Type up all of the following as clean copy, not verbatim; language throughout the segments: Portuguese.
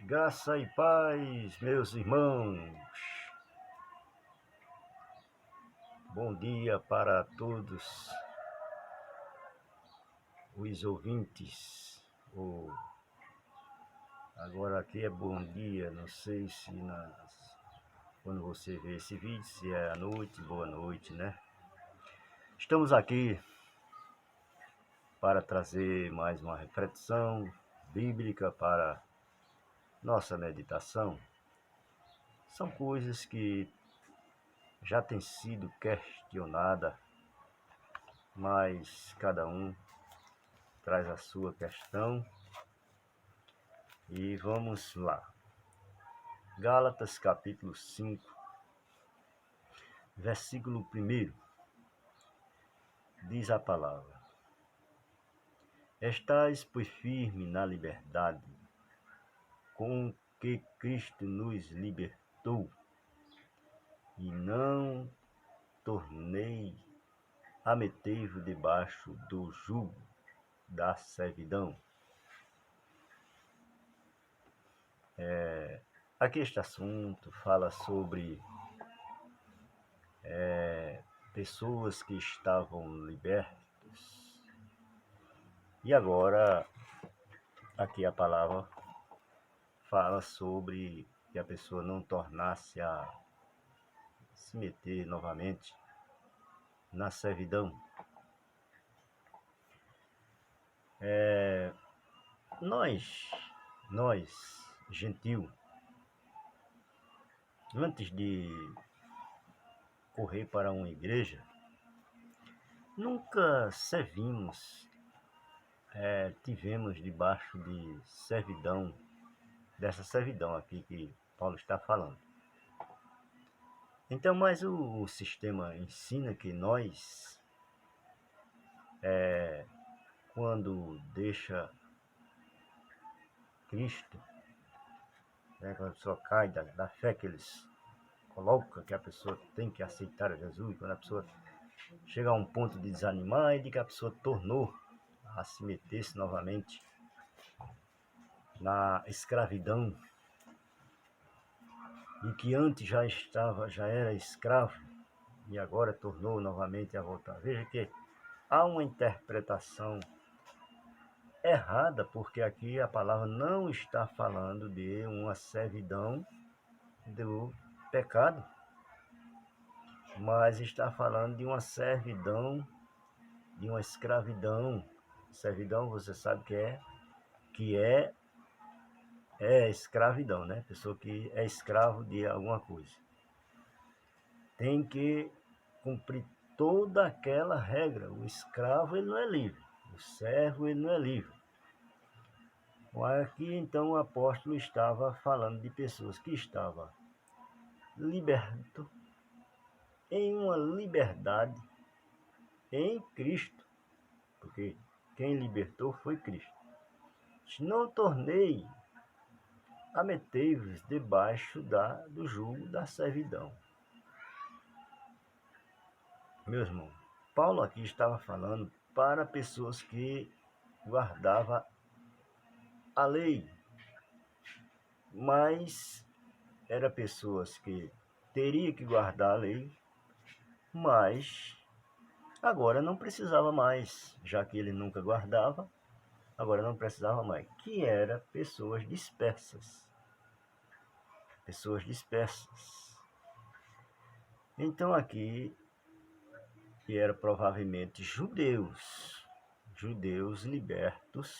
Graça e paz, meus irmãos. Bom dia para todos os ouvintes. Agora aqui é bom dia, não sei se quando você vê esse vídeo, se é à noite, boa noite, né? Estamos aqui para trazer mais uma reflexão bíblica para nossa meditação. São coisas que já têm sido questionadas, mas cada um traz a sua questão e vamos lá. Gálatas capítulo 5, versículo 1, diz a palavra: Estais, pois, firme na liberdade com que Cristo nos libertou, e não tornei a meter-vos debaixo do jugo da servidão. Aqui este assunto fala sobre pessoas que estavam libertas. E agora, aqui a palavra fala sobre que a pessoa não tornasse a se meter novamente na servidão. Nós, gentil, antes de correr para uma igreja, nunca servimos, tivemos debaixo de servidão, dessa servidão aqui que Paulo está falando. Então, mas o sistema ensina que nós, quando deixa Cristo, quando a pessoa cai da fé que eles colocam, que a pessoa tem que aceitar a Jesus, quando a pessoa chega a um ponto de desanimar e de que a pessoa tornou a se meter-se novamente na escravidão, e que antes já era escravo e agora tornou novamente a voltar. Veja que há uma interpretação errada, porque aqui a palavra não está falando de uma servidão do pecado, mas está falando de uma servidão, de uma escravidão. Servidão, você sabe que é escravidão, né? Pessoa que é escravo de alguma coisa. Tem que cumprir toda aquela regra. O escravo, ele não é livre. O servo, ele não é livre. Aqui, então, o apóstolo estava falando de pessoas que estavam libertas em uma liberdade em Cristo, porque quem libertou foi Cristo. Não tornei a meter-vos debaixo do jugo da servidão. Meu irmão, Paulo aqui estava falando para pessoas que guardavam a lei, mas eram pessoas que teriam que guardar a lei, mas agora não precisava mais, já que ele nunca guardava, agora não precisava mais, que eram pessoas dispersas. Pessoas dispersas. Então aqui, que eram provavelmente judeus libertos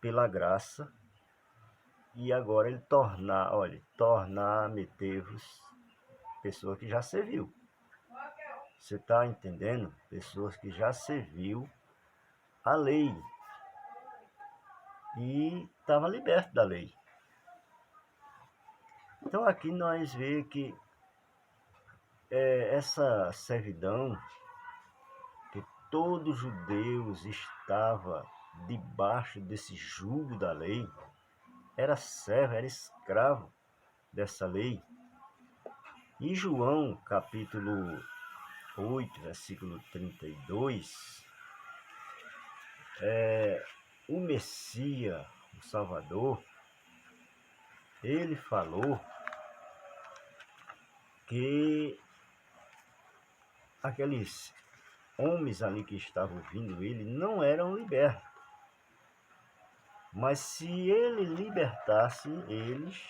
pela graça, e agora ele tornar a meter-vos, pessoa que já serviu. Você está entendendo? Pessoas que já serviu a lei e estava liberto da lei. Então aqui nós vemos que essa servidão, que todos os judeus estavam debaixo desse jugo da lei, era servo, era escravo dessa lei. E João capítulo 8, versículo 32, o Messias, o Salvador, ele falou que aqueles homens ali que estavam ouvindo ele não eram libertos. Mas se ele libertasse eles,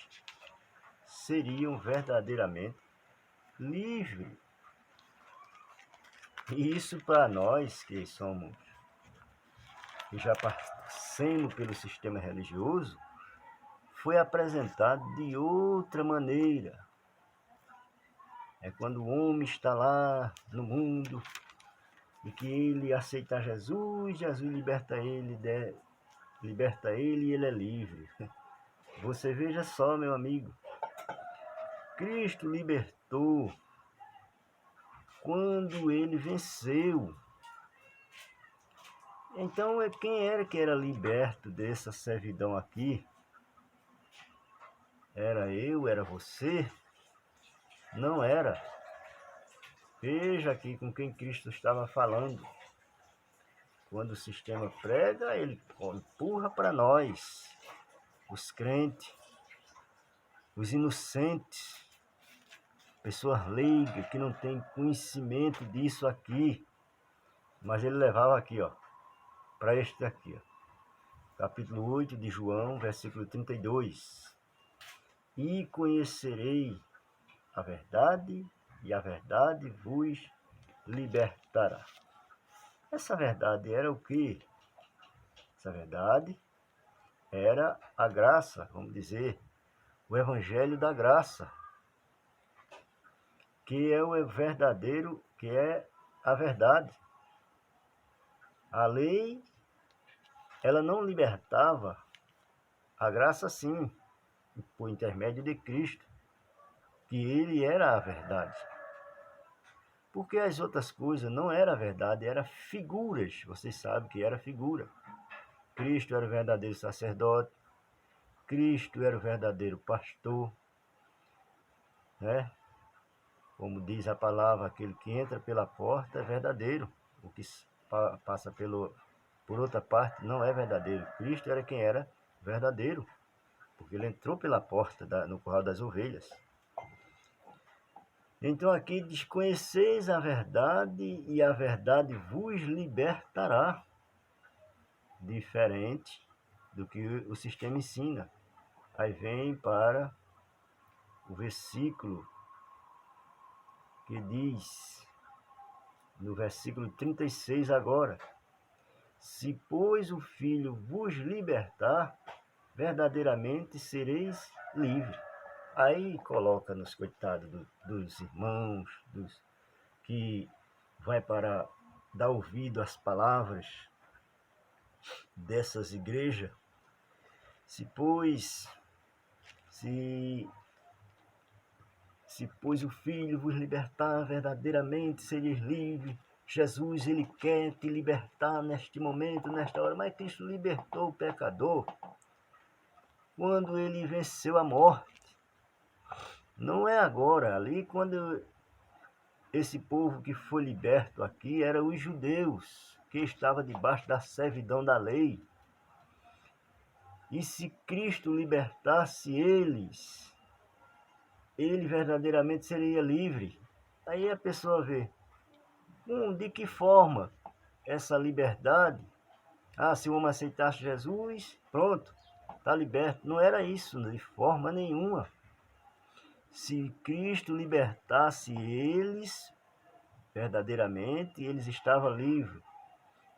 seriam verdadeiramente livres. E isso para nós que já passamos pelo sistema religioso, foi apresentado de outra maneira. É quando o homem está lá no mundo e que ele aceita Jesus, Jesus liberta ele e ele é livre. Você veja só, meu amigo, Cristo libertou quando ele venceu. Então, quem era que era liberto dessa servidão aqui? Era eu, era você? Não era. Veja aqui com quem Cristo estava falando. Quando o sistema prega, ele empurra para nós, os crentes, os inocentes, pessoas leigas que não têm conhecimento disso aqui. Mas ele levava aqui, ó, para este aqui, ó. Capítulo 8 de João, versículo 32. E conhecerei a verdade, e a verdade vos libertará. Essa verdade era o quê? Essa verdade era a graça, vamos dizer, o evangelho da graça, que é o verdadeiro, que é a verdade. A lei, ela não libertava, a graça sim, por intermédio de Cristo, que ele era a verdade. Porque as outras coisas não era verdade, eram figuras, vocês sabem que era figura. Cristo era o verdadeiro sacerdote, Cristo era o verdadeiro pastor, né? Como diz a palavra, aquele que entra pela porta é verdadeiro, o que passa por outra parte não é verdadeiro. Cristo era quem era verdadeiro, porque ele entrou pela porta no curral das ovelhas. Então aqui diz: conheceis a verdade e a verdade vos libertará. Diferente do que o sistema ensina. Aí vem para o versículo que diz, no versículo 36 agora: se, pois, o Filho vos libertar, verdadeiramente sereis livres. Aí coloca nos coitados dos irmãos, que vai para dar ouvido às palavras dessas igrejas. Se pois o Filho vos libertar, verdadeiramente sereis livres. Jesus, ele quer te libertar neste momento, nesta hora. Mas Cristo libertou o pecador quando ele venceu a morte. Não é agora. Ali, quando esse povo que foi liberto aqui eram os judeus, que estavam debaixo da servidão da lei. E se Cristo libertasse eles, ele verdadeiramente seria livre. Aí a pessoa vê, de que forma essa liberdade? Se o homem aceitasse Jesus, pronto, está liberto. Não era isso, de forma nenhuma. Se Cristo libertasse eles, verdadeiramente, eles estavam livres.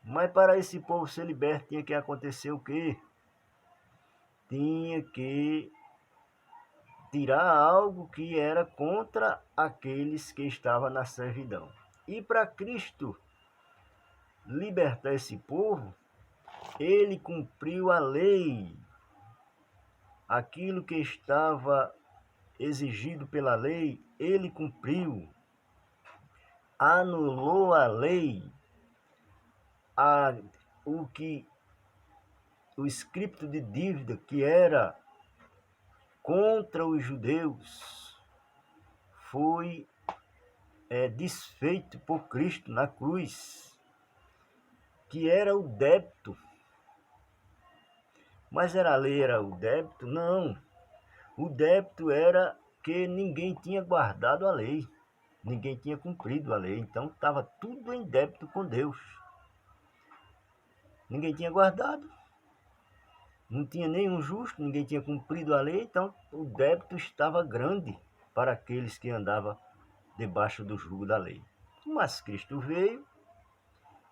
Mas para esse povo ser liberto, tinha que acontecer o quê? Tinha que tirar algo que era contra aqueles que estavam na servidão. E para Cristo libertar esse povo, ele cumpriu a lei. Aquilo que estava exigido pela lei, ele cumpriu. Anulou a lei, o escrito de dívida que era contra os judeus foi desfeito por Cristo na cruz, que era o débito. Mas a lei era o débito? Não. O débito era que ninguém tinha guardado a lei, ninguém tinha cumprido a lei, então estava tudo em débito com Deus. Ninguém tinha guardado, não tinha nenhum justo, ninguém tinha cumprido a lei, então o débito estava grande para aqueles que andavam debaixo do jugo da lei. Mas Cristo veio,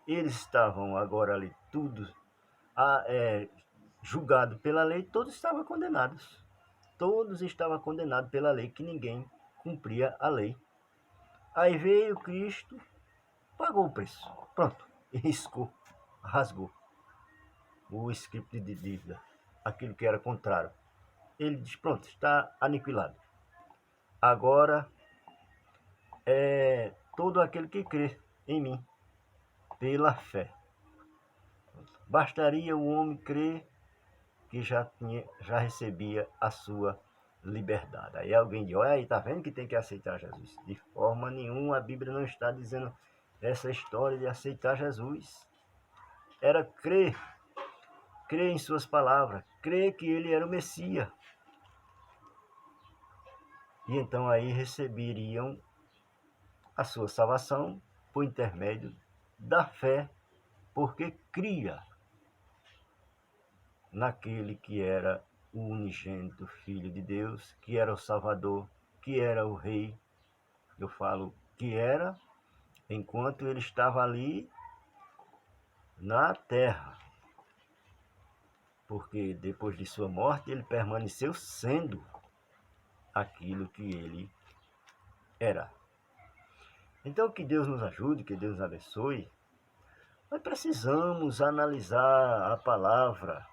eles estavam agora ali tudo julgado pela lei, todos estavam condenados. Todos estavam condenados pela lei, que ninguém cumpria a lei. Aí veio Cristo, pagou o preço. Pronto, riscou, rasgou o script de dívida, aquilo que era contrário. Ele diz, pronto, está aniquilado. Agora é todo aquele que crê em mim, pela fé. Bastaria o homem crer que já recebia a sua liberdade. Aí alguém diz, olha aí, tá vendo que tem que aceitar Jesus? De forma nenhuma, a Bíblia não está dizendo essa história de aceitar Jesus. Era crer em suas palavras, crer que ele era o Messias. E então aí receberiam a sua salvação por intermédio da fé, porque cria naquele que era o unigênito Filho de Deus, que era o Salvador, que era o Rei. Eu falo que era, enquanto ele estava ali na terra, porque depois de sua morte ele permaneceu sendo aquilo que ele era. Então que Deus nos ajude, que Deus nos abençoe. Nós precisamos analisar a palavra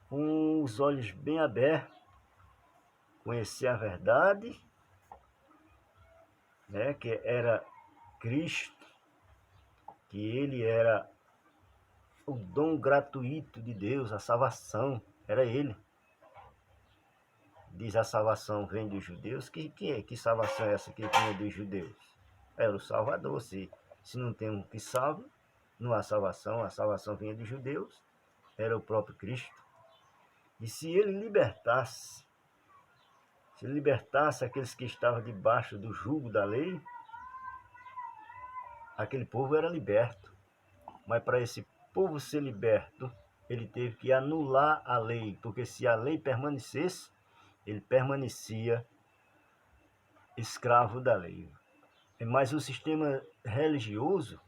com os olhos bem abertos, conhecer a verdade, né, que era Cristo, que ele era o dom gratuito de Deus, a salvação, era ele. Diz a salvação vem dos judeus, que salvação é essa que vinha dos judeus? Era o Salvador, se não tem um que salve, não há salvação, a salvação vinha dos judeus, era o próprio Cristo. E se ele libertasse aqueles que estavam debaixo do jugo da lei, aquele povo era liberto. Mas para esse povo ser liberto, ele teve que anular a lei, porque se a lei permanecesse, ele permanecia escravo da lei. Mas o sistema religioso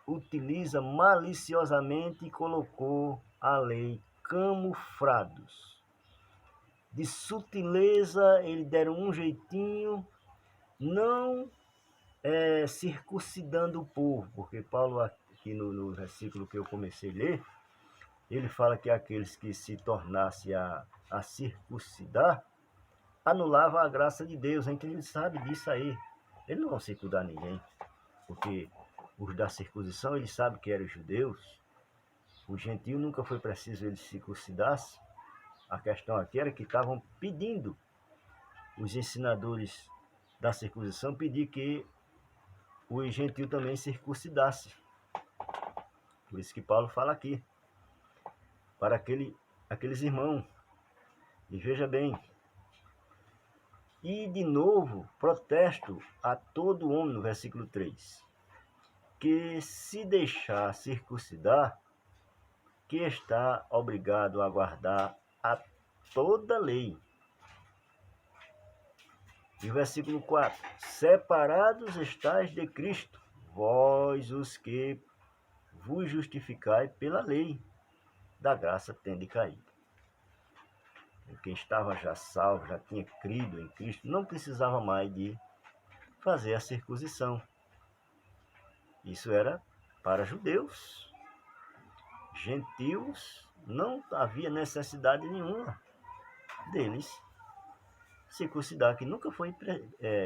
utiliza maliciosamente e colocou a lei camuflados. De sutileza, eles deram um jeitinho, não circuncidando o povo, porque Paulo, aqui no versículo que eu comecei a ler, ele fala que aqueles que se tornassem a circuncidar, anulavam a graça de Deus. Então ele sabe disso aí. Eles não vão circuncidar ninguém, porque os da circuncisão, eles sabem que eram judeus. O gentio nunca foi preciso eles circuncidassem. A questão aqui era que estavam pedindo, os ensinadores da circuncisão pediam que o gentio também circuncidasse. Por isso que Paulo fala aqui, para aqueles irmãos. E veja bem, e de novo, protesto a todo homem, no versículo 3, que se deixar circuncidar, que está obrigado a guardar a toda lei. E o versículo 4, separados estáis de Cristo, vós os que vos justificais pela lei, da graça tende caído. Quem estava já salvo, já tinha crido em Cristo, não precisava mais de fazer a circuncisão. Isso era para judeus. Gentios, não havia necessidade nenhuma deles circuncidar, que nunca foi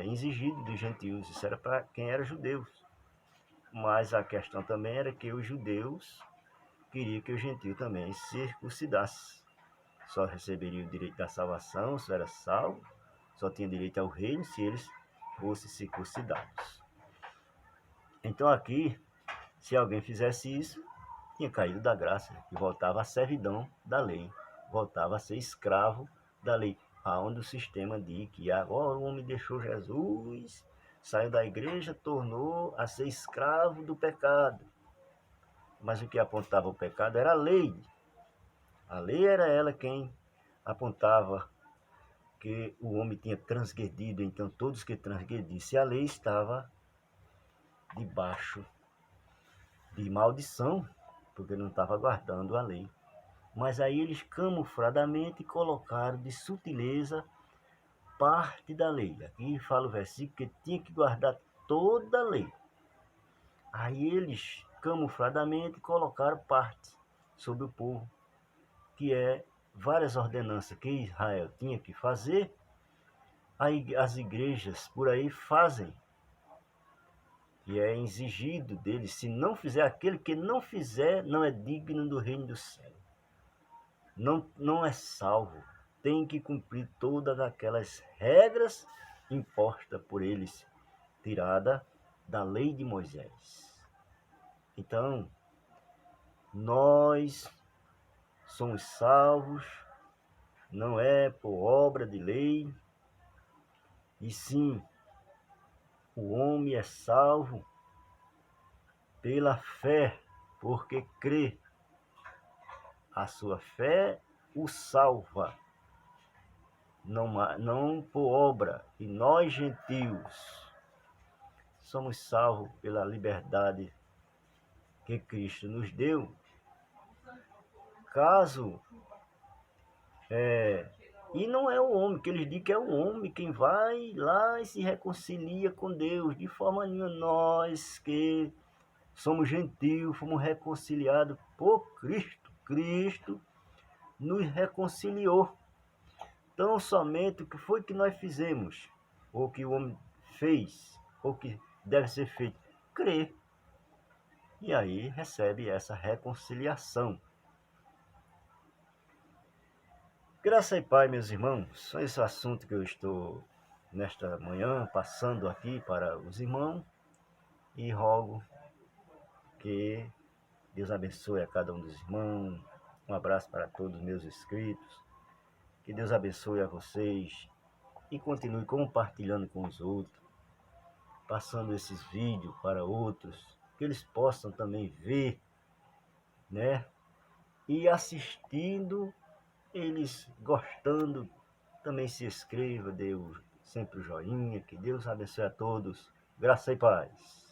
exigido dos gentios. Isso era para quem era judeus. Mas a questão também era que os judeus queriam que o gentio também circuncidasse. Só receberia o direito da salvação, só era salvo, só tinha direito ao reino se eles fossem circuncidados. Então aqui, se alguém fizesse isso, tinha caído da graça, e voltava à servidão da lei, voltava a ser escravo da lei. aonde o sistema diz que agora o homem deixou Jesus, saiu da igreja, tornou a ser escravo do pecado. Mas o que apontava o pecado era a lei. A lei era ela quem apontava que o homem tinha transgredido. Então todos que transgredissem a lei estavam debaixo de maldição, porque não estava guardando a lei. Mas aí eles camufladamente colocaram de sutileza parte da lei. Aqui fala o versículo que tinha que guardar toda a lei. Aí eles camufladamente colocaram parte sobre o povo, que é várias ordenanças que Israel tinha que fazer. Aí as igrejas por aí fazem, e é exigido deles, se não fizer, aquele que não fizer não é digno do reino do céu. Não é salvo. Tem que cumprir todas aquelas regras impostas por eles, tirada da lei de Moisés. Então, nós somos salvos, não é por obra de lei, e sim, o homem é salvo pela fé, porque crê. A sua fé o salva, não por obra. E nós, gentios, somos salvos pela liberdade que Cristo nos deu. Caso e não é o homem, que eles dizem que é o homem quem vai lá e se reconcilia com Deus, de forma nenhuma. Nós que somos gentios, fomos reconciliados por Cristo. Cristo nos reconciliou. Então somente o que foi que nós fizemos, ou que o homem fez, ou que deve ser feito, crer. E aí recebe essa reconciliação. Graça e paz, meus irmãos, só esse assunto que eu estou nesta manhã passando aqui para os irmãos, e rogo que Deus abençoe a cada um dos irmãos. Um abraço para todos os meus inscritos, que Deus abençoe a vocês e continue compartilhando com os outros, passando esses vídeos para outros, que eles possam também ver, né? E assistindo, eles gostando, também se inscreva, dê sempre o joinha, que Deus abençoe a todos. Graça e paz.